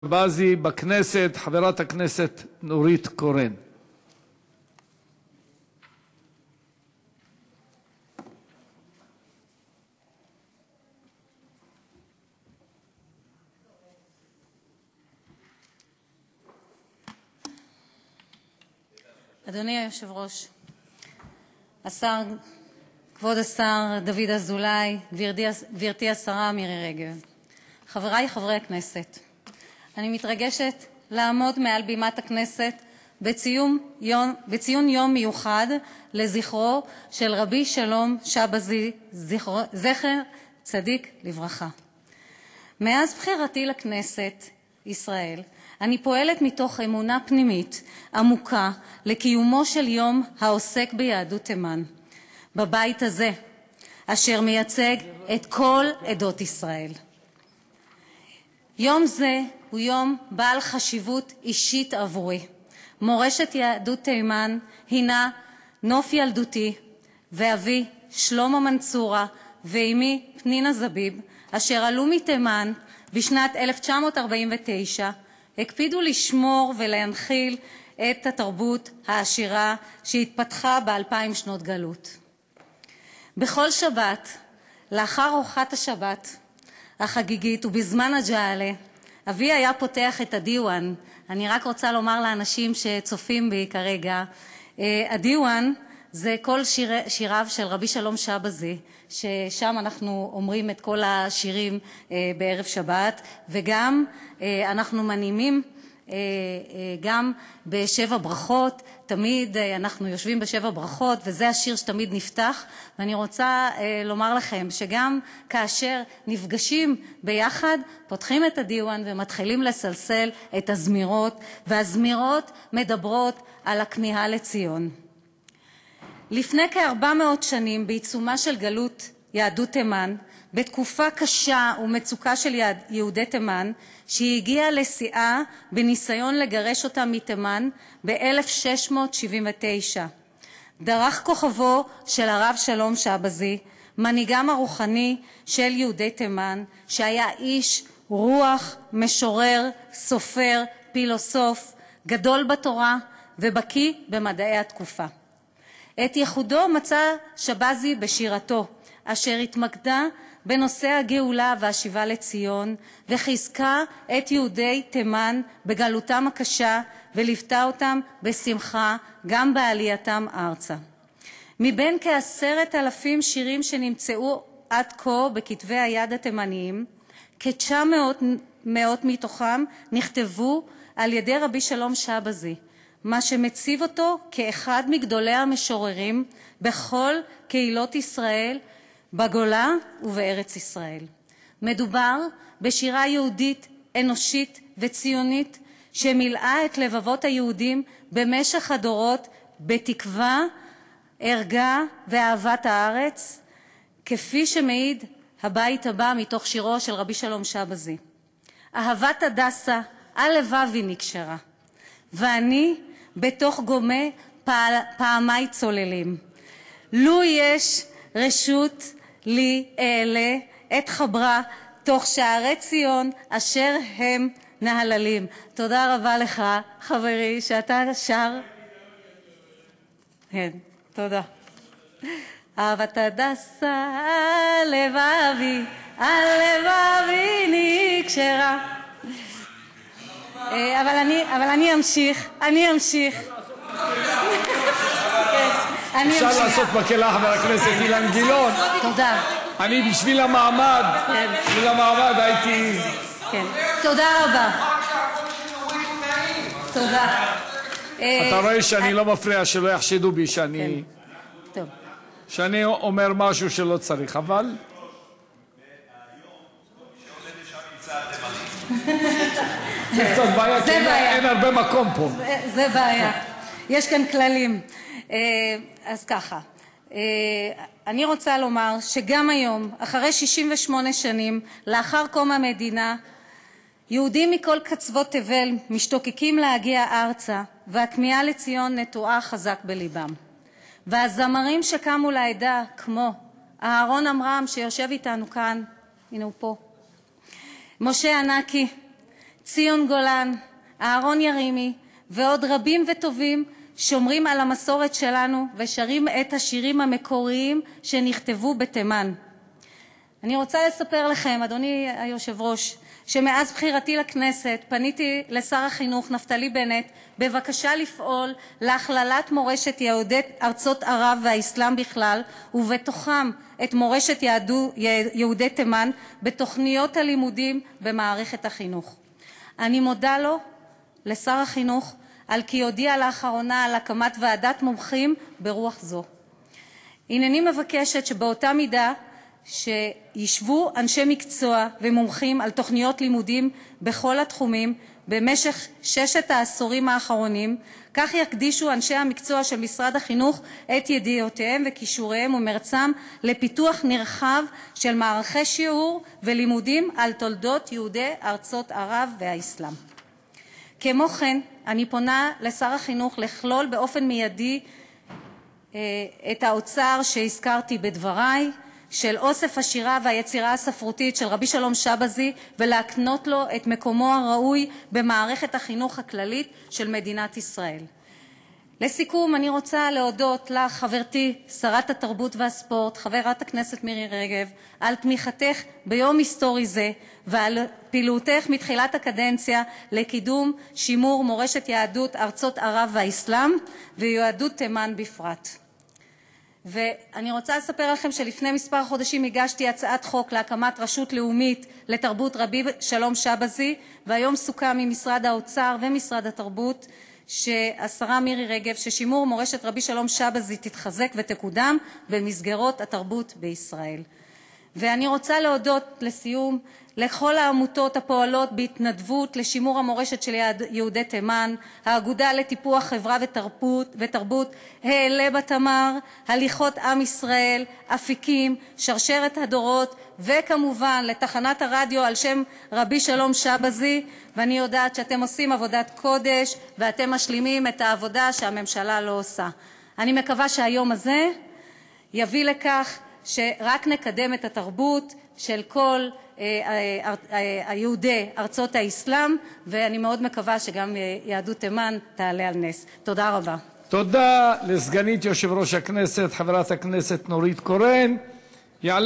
שבזי בכנסת, חברת הכנסת נורית קורן. אדוני היושב-ראש, כבוד השר דוד אזולאי, גברתי השרה מירי רגב, חברי חברי הכנסת, אני מתרגשת לעמוד מעל בימת הכנסת בציון יום מיוחד לזכרו של רבי שלום שבזי, זכר צדיק לברכה. מאז בחירתי לכנסת ישראל, אני פועלת מתוך אמונה פנימית עמוקה לקיומו של יום העוסק ביהדות תימן, בבית הזה, אשר מייצג את כל עדות ישראל. יום זה הוא יום בעל חשיבות אישית עבורי. מורשת יהדות תימן הינה נוף ילדותי, ואבי שלמה מנצורה ואמי פנינה זביב, אשר עלו מתימן בשנת 1949, הקפידו לשמור ולהנחיל את התרבות העשירה שהתפתחה ב2000 שנות גלות. בכל שבת, לאחר ארוחת השבת החגיגית ובזמן הג'עלה, אבי היה פותח את הדיוואן. אני רק רוצה לומר לאנשים שצופים בי כרגע, הדיוואן זה כל שיריו של רבי שלום שבזי, ששם אנחנו אומרים את כל השירים בערב שבת, וגם אנחנו מנעימים גם בשבע ברכות. תמיד אנחנו יושבים בשבע ברכות, וזה השיר שתמיד נפתח. ואני רוצה לומר לכם שגם כאשר נפגשים ביחד, פותחים את הדיוואן ומתחילים לסלסל את הזמירות, והזמירות מדברות על הכמיהה לציון. לפני כ400 שנים, בעיצומה של גלות יהדות תימן, בתקופה קשה ומצוקה של יהודי תימן, שהגיעה לשיאה בניסיון לגרש אותם מתימן ב-1679, דרך כוכבו של הרב שלום שבזי, מנהיגם הרוחני של יהודי תימן, שהיה איש רוח, משורר, סופר, פילוסוף, גדול בתורה ובקיא במדעי התקופה. את ייחודו מצא שבזי בשירתו, אשר התמקדה בנושא הגאולה והשיבה לציון, וחיזקה את יהודי תימן בגלותם הקשה, וליוותה אותם בשמחה גם בעלייתם ארצה. מבין כ10,000 שירים שנמצאו עד כה בכתבי היד התימניים, כ900 מתוכם נכתבו על ידי רבי שלום שבזי, מה שמציב אותו כאחד מגדולי המשוררים בכל קהילות ישראל, בגולה ובארץ ישראל. מדובר בשירה יהודית, אנושית וציונית, שמילאה את לבבות היהודים במשך הדורות בתקווה, ערגה ואהבת הארץ, כפי שמעיד הבית הבא מתוך שירו של רבי שלום שבזי. אהבת הדסה על לבבי נקשרה, ואני בתוך גומה פעמי צוללים. לו יש רשות לי אעלה את חברה תוך שערי ציון אשר הם נהללים. תודה רבה לך, חברי, שאתה שר. כן, תודה. אהבת הדסה על לבבי נקשרה. אבל אני אמשיך. אפשר לעשות מקהלה, חבר הכנסת אילן גילאון. תודה. אני בשביל המעמד, הייתי... כן. תודה רבה. תודה. אתה רואה שאני לא מפריע, שלא יחשדו בי שאני אומר משהו שלא צריך, אבל... זה קצת בעיה, כי אין הרבה מקום פה. זה בעיה. יש כאן כללים. אז ככה, אני רוצה לומר שגם היום, אחרי 68 שנים, לאחר קום המדינה, יהודים מכל קצוות תבל משתוקקים להגיע ארצה, והכמיהה לציון נטועה חזק בליבם. והזמרים שקמו לעדה, כמו אהרון עמרם שיושב איתנו כאן, הנה הוא פה, משה ענקי, ציון גולן, אהרון ירימי ועוד רבים וטובים שומרים על המסורת שלנו ושרים את השירים המקוריים שנכתבו בתימן. אני רוצה לספר לכם, אדוני היושב-ראש, שמאז בחירתי לכנסת פניתי לשר החינוך נפתלי בנט בבקשה לפעול להכללת מורשת יהודי ארצות ערב והאסלאם בכלל, ובתוכם את מורשת יהודי תימן, בתוכניות הלימודים במערכת החינוך. אני מודה לו, לשר החינוך, על כי הודיע לאחרונה על הקמת ועדת מומחים ברוח זו. הנני מבקשת שבאותה מידה שישבו אנשי מקצוע ומומחים על תוכניות לימודים בכל התחומים במשך 6 העשורים האחרונים, כך יקדישו אנשי המקצוע של משרד החינוך את ידיעותיהם וכישוריהם ומרצם לפיתוח נרחב של מערכי שיעור ולימודים על תולדות יהודי ארצות ערב והאסלאם. כמו כן, אני פונה לשר החינוך לכלול באופן מיידי את האוצר שהזכרתי בדבריי, של אוסף השירה והיצירה הספרותית של רבי שלום שבזי, ולהקנות לו את מקומו הראוי במערכת החינוך הכללית של מדינת ישראל. לסיכום, אני רוצה להודות לך, חברתי שרת התרבות והספורט, חברת הכנסת מירי רגב, על תמיכתך ביום היסטורי זה ועל פעילותך מתחילת הקדנציה לקידום שימור מורשת יהדות ארצות ערב והאסלאם ויהדות תימן בפרט. ואני רוצה לספר לכם שלפני מספר חודשים הגשתי הצעת חוק להקמת רשות לאומית לתרבות רבי שלום שבזי, והיום סוכם עם משרד האוצר ומשרד התרבות שהשרה מירי רגב ששימור מורשת רבי שלום שבזי תתחזק ותקודם במסגרות התרבות בישראל. ואני רוצה להודות לסיום לכל העמותות הפועלות בהתנדבות לשימור המורשת של יהודי תימן, האגודה לטיפוח חברה ותרבות, העלה בתמר, הליכות עם ישראל, אפיקים, שרשרת הדורות, וכמובן לתחנת הרדיו על שם רבי שלום שבזי. ואני יודעת שאתם עושים עבודת קודש ואתם משלימים את העבודה שהממשלה לא עושה. אני מקווה שהיום הזה יביא לכך שרק נקדם את התרבות של כל יהודי ארצות האסלאם, ואני מאוד מקווה שגם יהדות תימן תעלה על נס. תודה רבה. תודה לסגנית יושב-ראש הכנסת, חברת הכנסת נורית קורן. יעלה